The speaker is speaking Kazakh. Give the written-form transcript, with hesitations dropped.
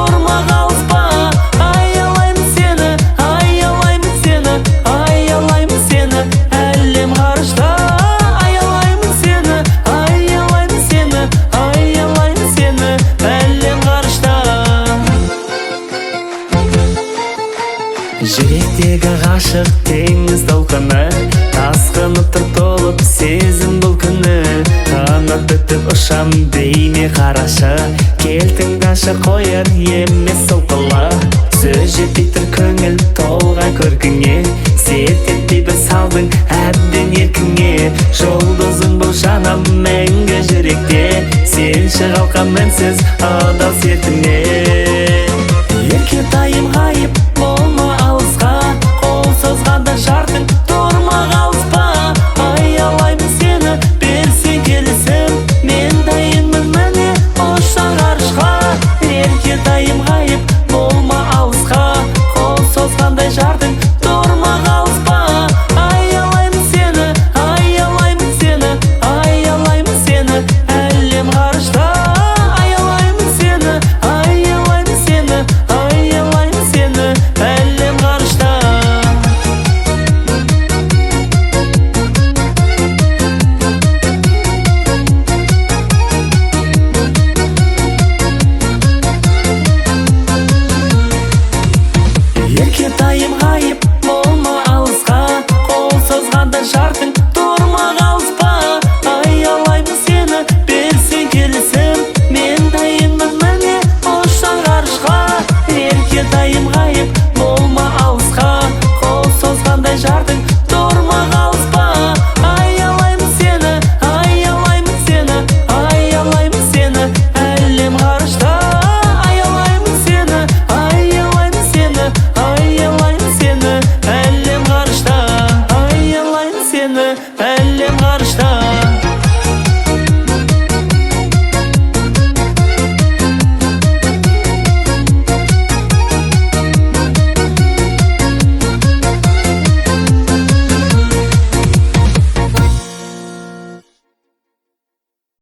тұрма қалыспа. Аялаймын сені, аялаймын сені, аялаймын сені, әлем ғарышта. Аялаймын сені, аялаймын сені, аялаймын сені, әлем ғарышта. Жүректегі ғашық теңіз толқыны, тасқынып тұр толып сезім бұл күні. Қанат бітіп ұшам дейме қарашы, кел тыңдашы қояр емес солқылы. Сөз жетпей тұр көңіл толған көркіңе, селт етпей бір салдың әбден еркіңе. Жұлдызың бұл жаным мәңгі жүректе, сен қалқан мінсіз адал сертіңе. Еркетайым ғайып болма алысқа, қол созғанда жартың тұрма қалыспа. Аялаймын сені, берсең келісім, мен дайынмын міне ұшсаң ғарышқа. Еркетайым ғайып болма алысқа, қол созғандай жартың тұрма қалыспа. Аялаймын сені, аялаймын сені, аялаймын сені, әлем ғарышта. Аялаймын сені, аялаймын сені, аялаймын сені, әлем ғарышта. Еркетайым ғайып болма алысқа, қол созғанда жартың тұрма қалыспа. Аялаймын сені, берсең келісім, мен дайынмын міне ұшсаң ғарышқа. Еркетайым